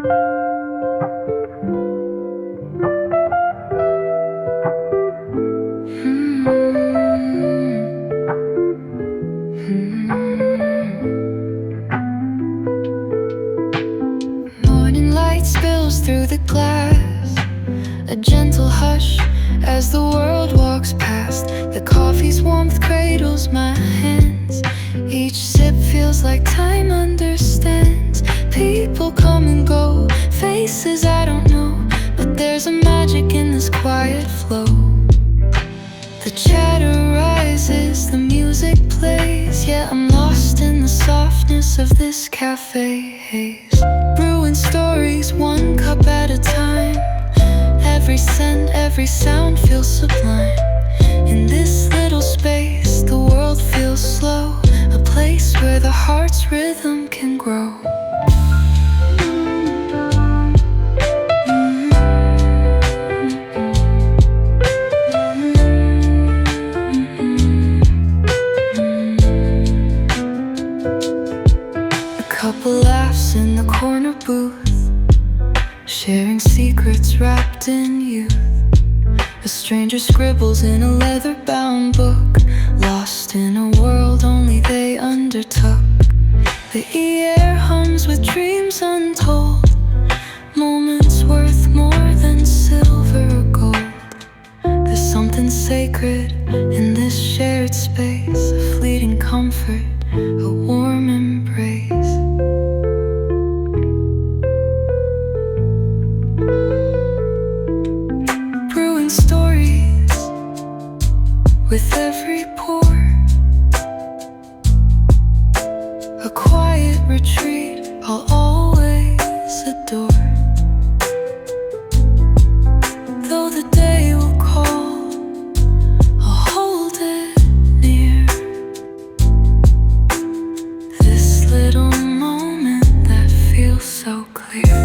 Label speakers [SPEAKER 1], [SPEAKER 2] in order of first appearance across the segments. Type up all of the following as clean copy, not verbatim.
[SPEAKER 1] Morning light spills through the glass, a gentle hush as the world walks past. The coffee's warmth cradles my hands. Each sip feels like time understands. People come and go, faces I don't know, but there's a magic in this quiet flow. The chatter rises, the music plays, yet I'm lost in the softness of this cafe haze. Brewing stories, one cup at a time. Every scent, every sound feels sublime. In this little space, the world feels slow, a place where the heart's rhythm can grow. A couple laughs in the corner booth, sharing secrets wrapped in youth. A stranger scribbles in a leather-bound book, lost in a world only they undertook. The air hums with dreams untold, moments worth more than silver or gold. There's something sacred in this shared space, a fleeting comfort, a warm embrace. Stories with every pour, a quiet retreat I'll always adore. Though the day will call, I'll hold it near. This little moment that feels so clear.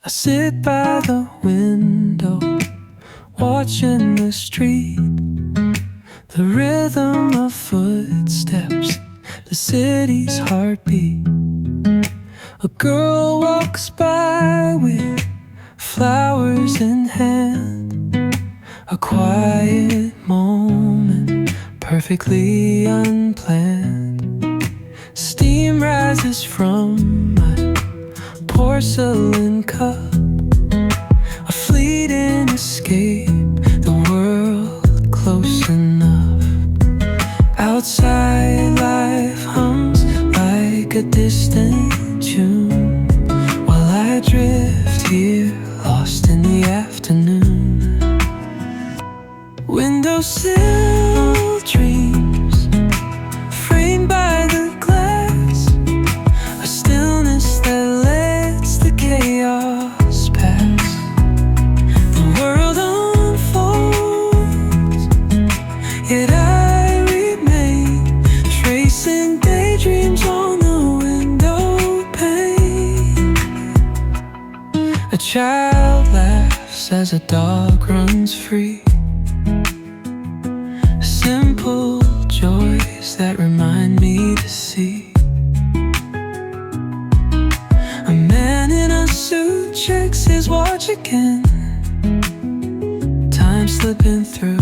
[SPEAKER 2] I sit by the window, watching the street, the rhythm of footsteps, the city's heartbeat. A girl walks by with flowers in hand, a quiet moment, perfectly unplanned. Steam rises from my porcelain cup, a fleeting escape, the world close enough. Outside life hums like a distant tune, while I drift here, lost in the afternoon. Windowsill dreams, framed by the glass, a stillness that lets the chaos pass. The world unfolds, yet I remain, tracing daydreams on the window pane. A child laughs as a dog runs free, simple joys that remind me to see. A man in a suit checks his watch again, time slipping through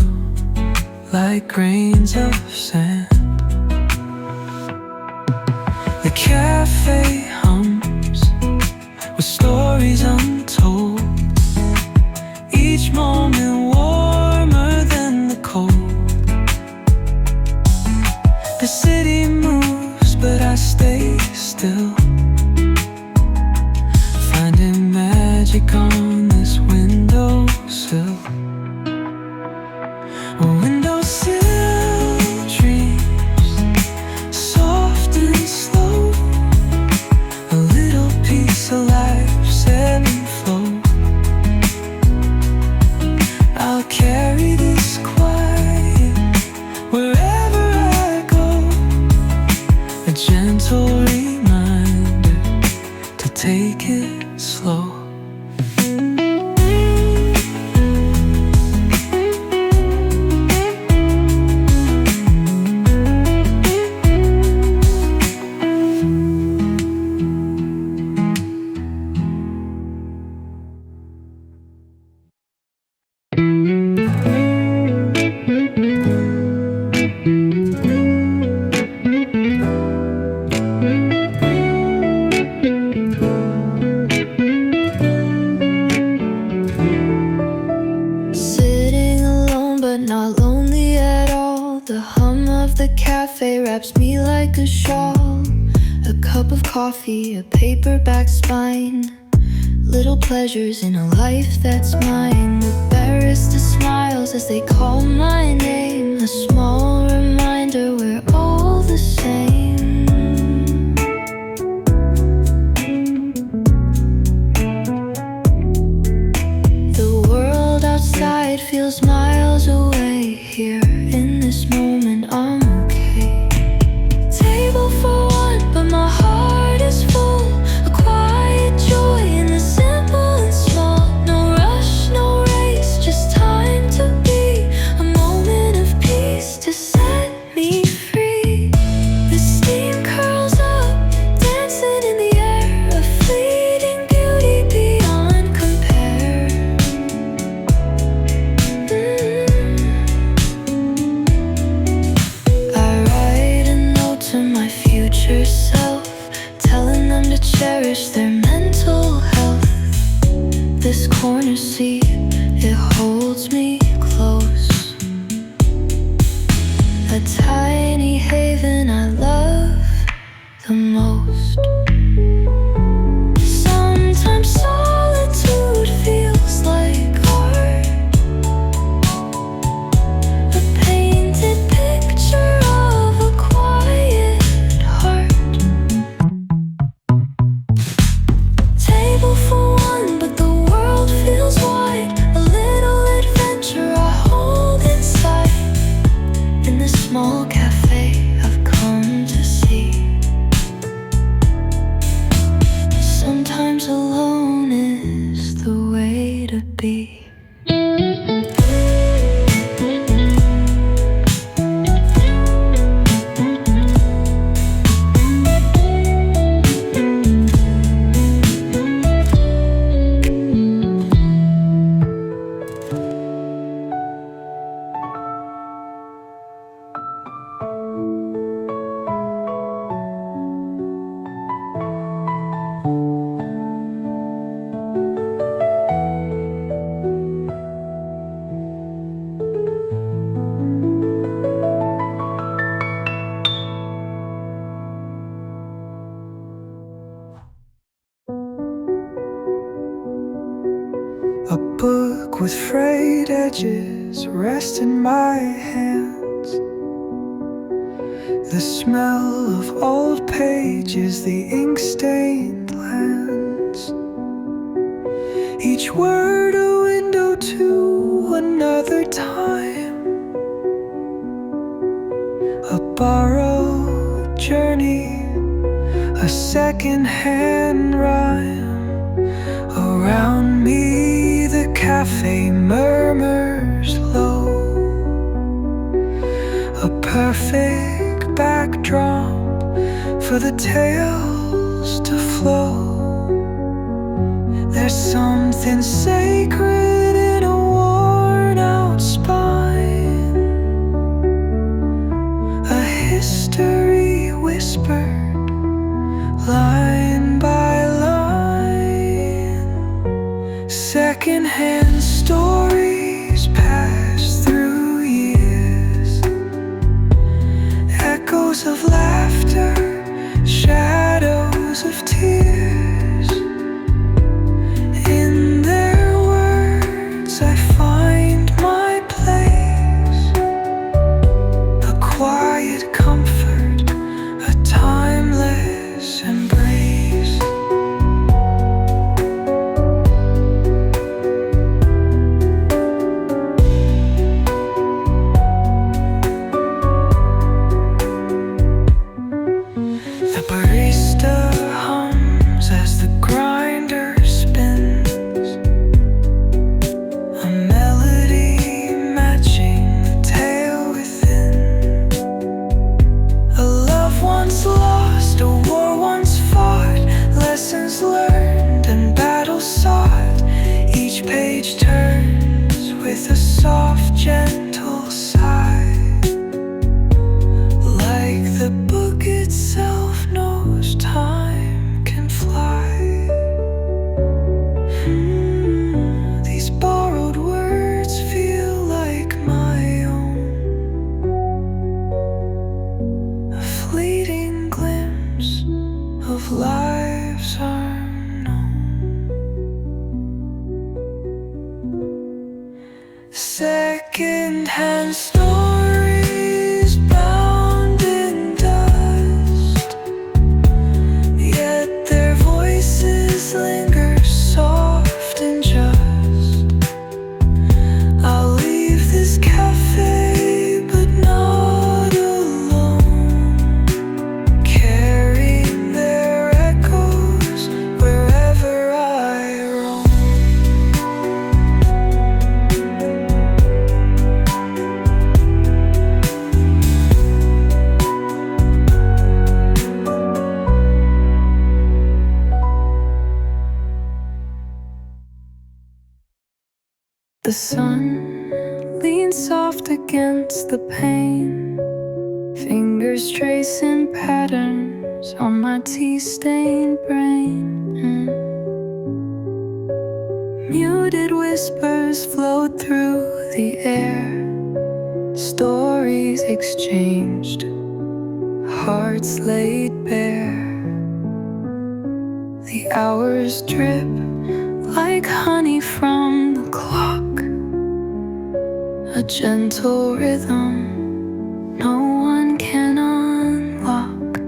[SPEAKER 2] like grains of sand. The cafe hums with stories untold, each moment warmer than the cold. The city moves, but I stay still, finding magic on this windowsill. A windowsill dreams, soft and slow, a little piece of life's ebb and flow. I'll carry this quiet wherever I go, a gentle reminder take it slow.
[SPEAKER 1] Sitting alone but not lonely at all. The hum of the cafe wraps me like a shawl. A cup of coffee, a paperback spine. Little pleasures in a life that's mine. The barista smiles as they call my name. A small reminder we're all the same. The world outside feels miles away. Here in this moment I'm okay. Table for one, but my heart is full. A quiet joy in the simple and small. No rush, no race, just time to be. A moment of peace to set me free. The steam curls up, dancing in the air. A fleeting beauty beyond compare. I write a note to my future self, telling them to cherish their mental health. This corner seat, it holds me close. A tiny haven I love the most. Sometimes solitude feels like art. A painted picture of a quiet heart. Table for one, but the world feels wide. A little adventure I hold inside. In this small cafe I've come to see. Sometimes alone is the way to be.
[SPEAKER 2] A book with frayed edges rest in my hands. The smell of old pages, the ink-stained lands. Each word a window to another time. A borrowed journey, a second-hand rhyme. Around me the cafe murmurs low. A perfect backdrop for the tales to flow. There's something sacred in a worn-out spine. A history whispered, line by line. Second-hand stories pass through years. Echoes of laughter, shadows of tears. In their words I find my place. A quiet comfort, a timeless embrace. second-hand stories bound in dust, yet their voices linger soft and just. I'll leave this cafe, but not alone, carrying their echoes wherever I roam. The sun leans soft against the pane, fingers tracing patterns on my tea-stained brain. Muted whispers float through the air, stories exchanged, hearts laid bare. The hours drip like honey from the clock, a gentle rhythm no one can unlock.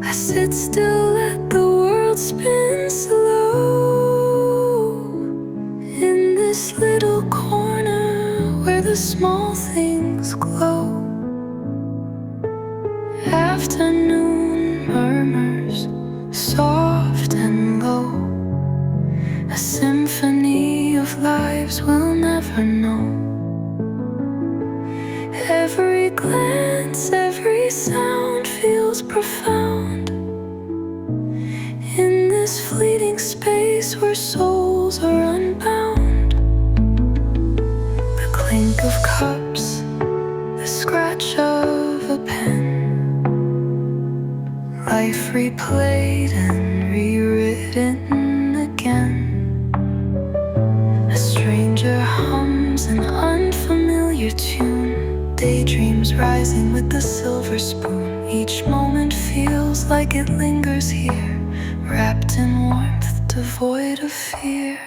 [SPEAKER 2] I sit still, let the world spin slow, in this little corner where the small things glow. Afternoon murmurs, soft and low, a symphony of lives we'll never know. Every glance, every sound feels profound, in this fleeting space where souls are unbound. The clink of cups, the scratch of a pen, life replayed and rewritten again. A stranger hums an unfamiliar tune, daydreams rising with the silver spoon. Each moment feels like it lingers here, wrapped in warmth, devoid of fear.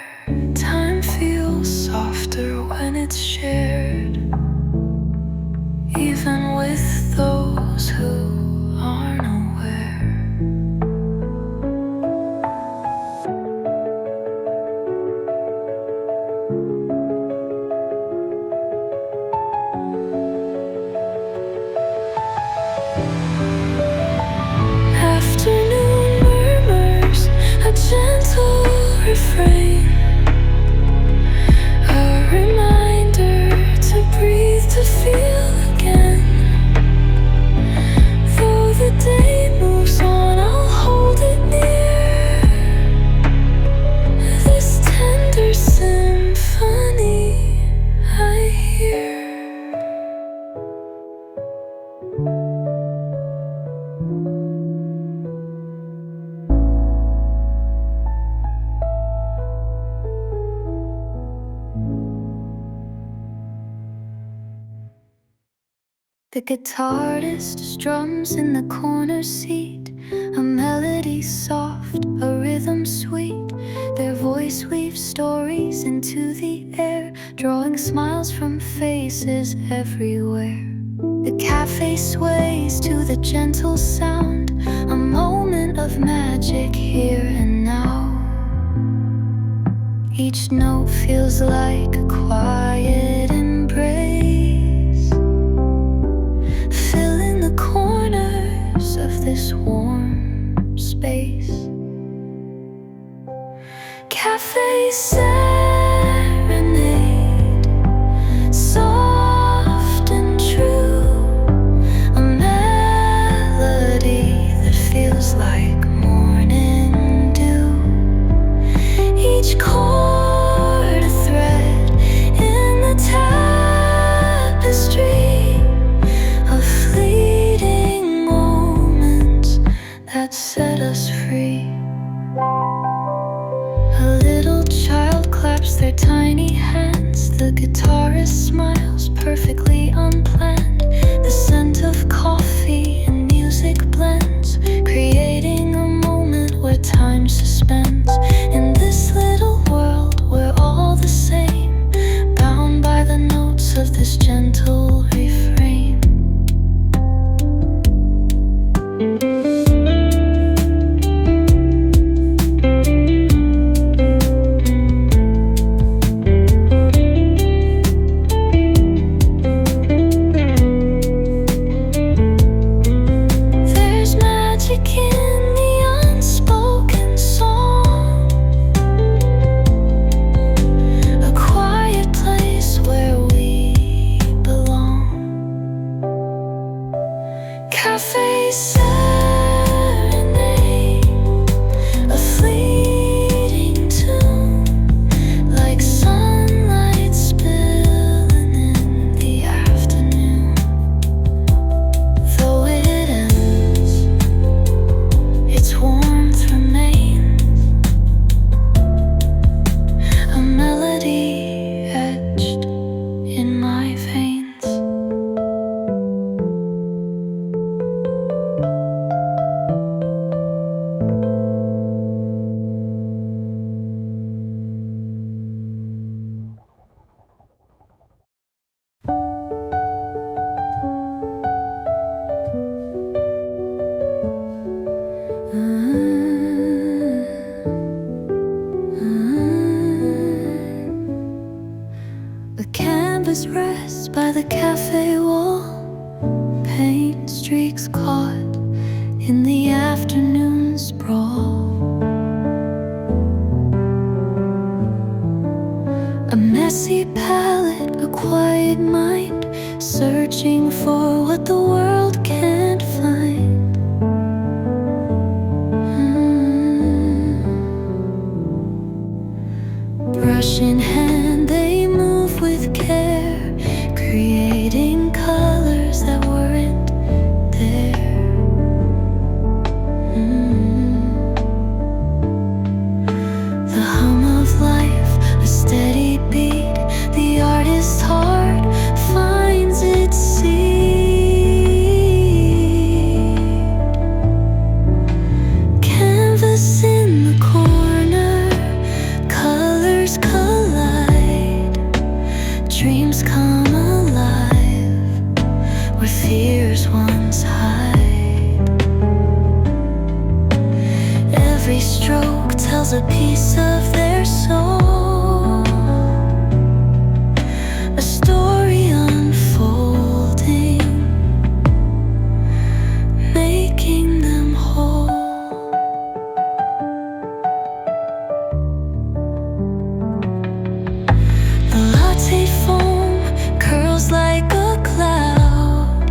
[SPEAKER 2] Time feels softer when it's shared, even with those who aren't aware. Afternoon murmurs, a gentle refrain, a reminder to breathe, to feel again. Though the day moves on, I'll hold it near, this tender symphony I hear. The guitarist strums in the corner seat, a melody soft, a rhythm sweet. Their voice weaves stories into the air, drawing smiles from faces everywhere. The cafe sways to the gentle sound, a moment of magic here and now. Each note feels like a quiet embrace, filling the corners of this warm space. Cafe serenade, soft and true, a melody that feels like morning dew. Each chord a thread in the tapestry of fleeting moments that set us free. A little child claps their tiny hands, the guitarist smiles perfectly unplanned. The scent of coffee and music blends, creating a moment where time suspends. In this little world, we're all the same, bound by messy palette, a quiet mind, searching for what the world can't find. Brush in hand, they move with care, creating colors that weren't there. The hum of life, a steady beat, the artist's heart finds its seed. Canvas in the corner, colors collide, dreams come alive where fears once hide. Every stroke tells a piece of their soul, a story unfolding, making them whole. The latte foam curls like a cloud,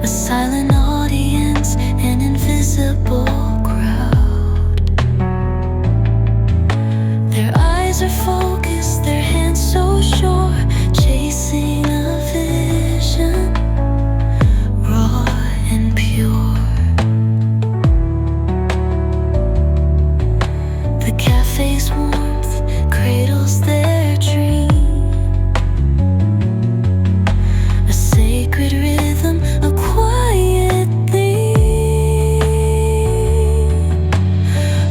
[SPEAKER 2] a silent audience, an invisible crowd. Their eyes are focused, their hands so sure, chasing a vision, raw and pure. The cafe's warmth cradles their dream, a sacred rhythm, a quiet theme.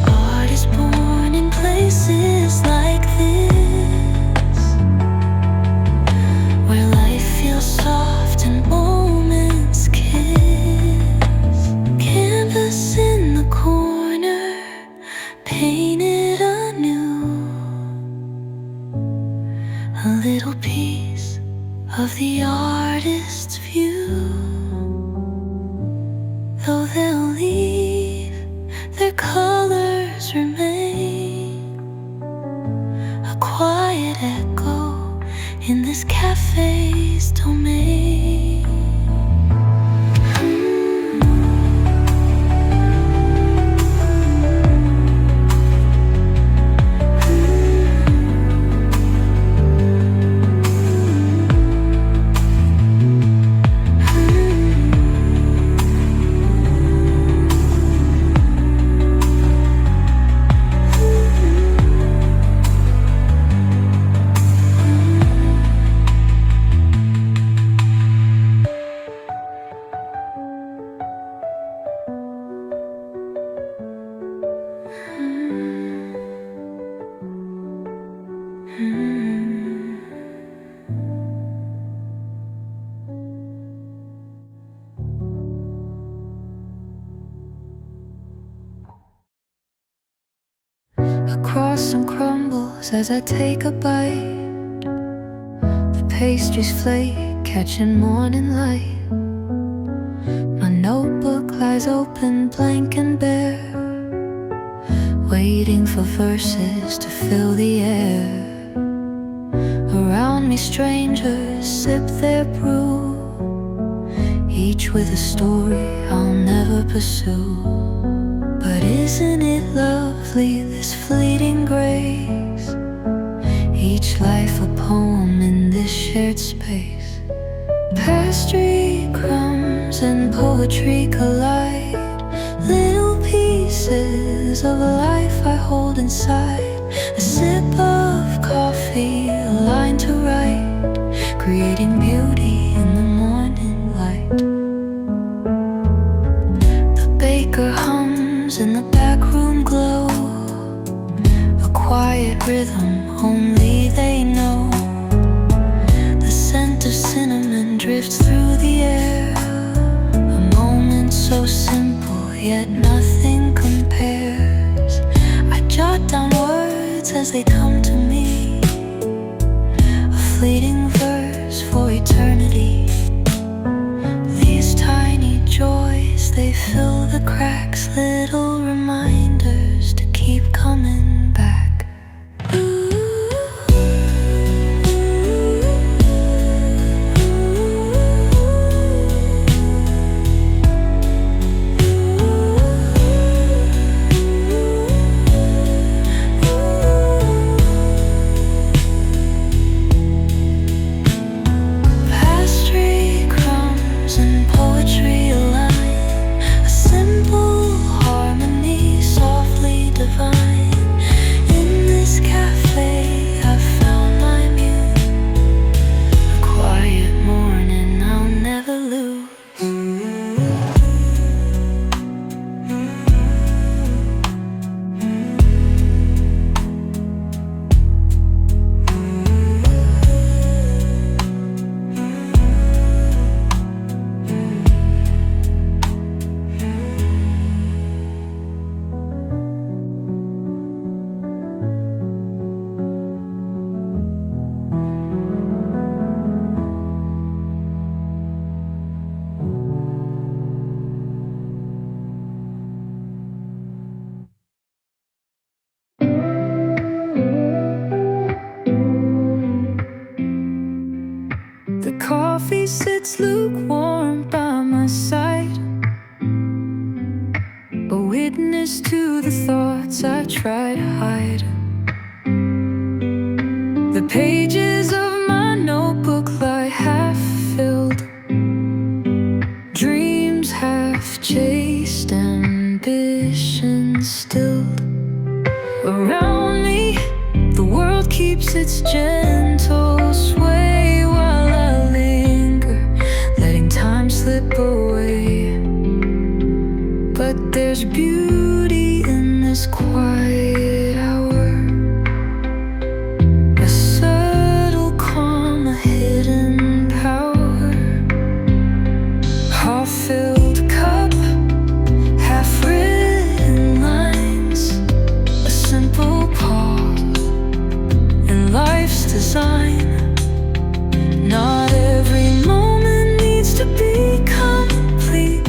[SPEAKER 2] Art is born in places like this, where life feels soft and moments kiss. Canvas in the corner, painted anew, a little piece of the artist's view. Though they'll leave, their colors remain, a quiet echo in this cafe's domain. Across some crumbles as I take a bite, the pastries flake, catching morning light. My notebook lies open, blank and bare, waiting for verses to fill the air. Around me strangers sip their brew, each with a story I'll never pursue. But isn't it lovely, this fleeting grace? Each life a poem in this shared space. Pastry crumbs and poetry collide, little pieces of a life I hold inside. A sip of coffee, a line to write, creating beauty in the morning light. The baker hums in the back room glow, a quiet rhythm only they know. The scent of cinnamon drifts through the air, a moment so simple yet nothing compares. I jot down words as they come to me, a fleeting verse for eternity. These tiny joys, they fill the cracks, little reminders to keep coming back. Ooh.
[SPEAKER 1] coffee sits lukewarm by my side, a witness to the thoughts I try to hide. The pages of my notebook lie half filled, dreams half chased, ambitions stilled. Around me, the world keeps its gentle sway while I linger, letting time slip away. But there's beauty in this quiet hour, a subtle calm, a hidden power. Half-filled cup, half-written lines, a simple pause in life's design. Not every moment needs to be complete.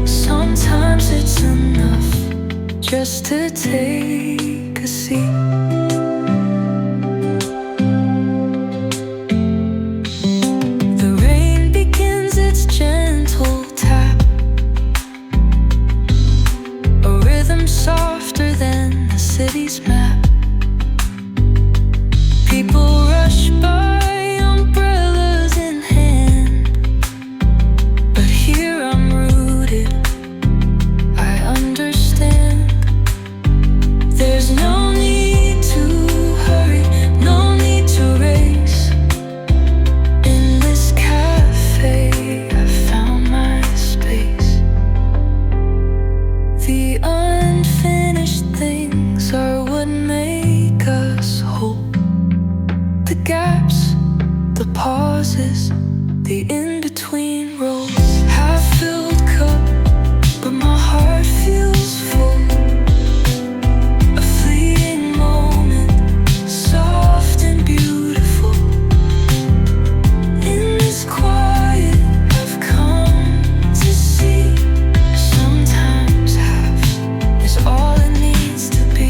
[SPEAKER 1] Sometimes it's enough just to take a seat. The rain begins its gentle tap, a rhythm softer than the city's map. People rush by, umbrellas in hand, but here I'm rooted, I understand. There's no need to hurry, no need to race. In this cafe, I found my space. The unfinished things are what make us whole. The gaps, the pauses, the in-between roles. Half-filled cup, but my heart feels full. A fleeting moment, soft and beautiful. In this quiet, I've come to see sometimes half is all it needs to be.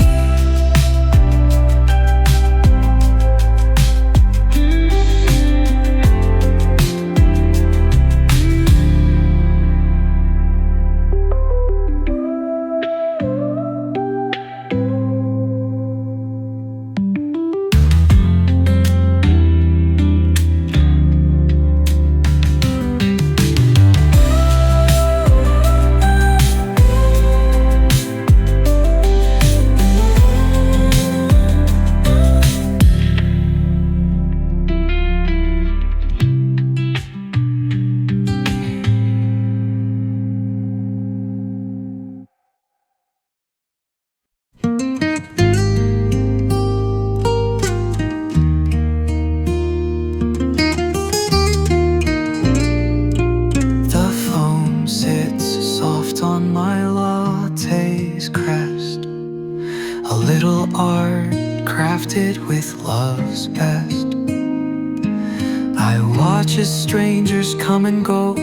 [SPEAKER 1] The foam sits soft on my latte's crest, a little art crafted with love's best. I watch as strangers come and go,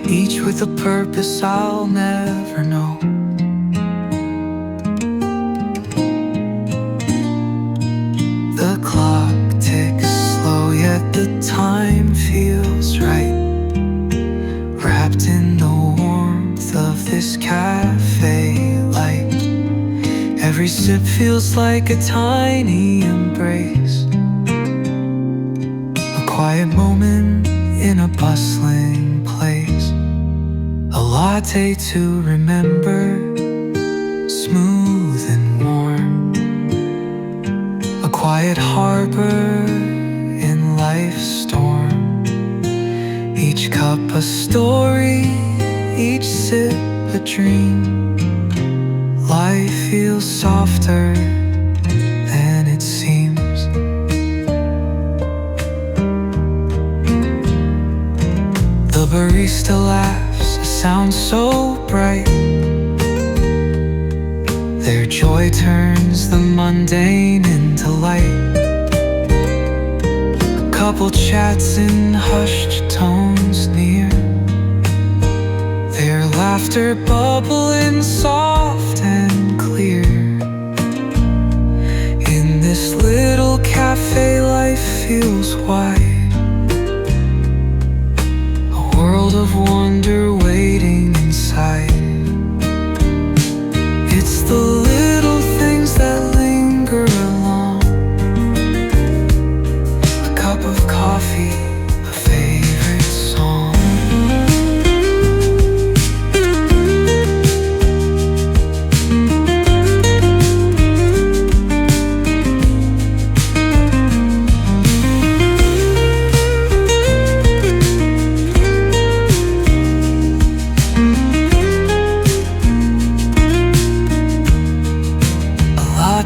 [SPEAKER 1] each with a purpose I'll never know. The clock ticks slow, yet the time feels right, wrapped in the warmth of this cafe light. Every sip feels like a tiny embrace, a quiet moment in a bustling place. A latte to remember, smooth and warm, a quiet harbor in life's storm. Each cup a story, each sip a dream. Life feels softer than it seems. The barista laughs, a sound so bright. Their joy turns the mundane into light. A couple chats in hushed tones near, their laughter bubbling soft and clear. In this little cafe, life feels wide,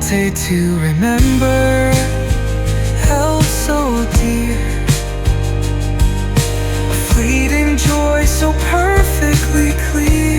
[SPEAKER 1] day to remember, held so dear, a fleeting joy so perfectly clear.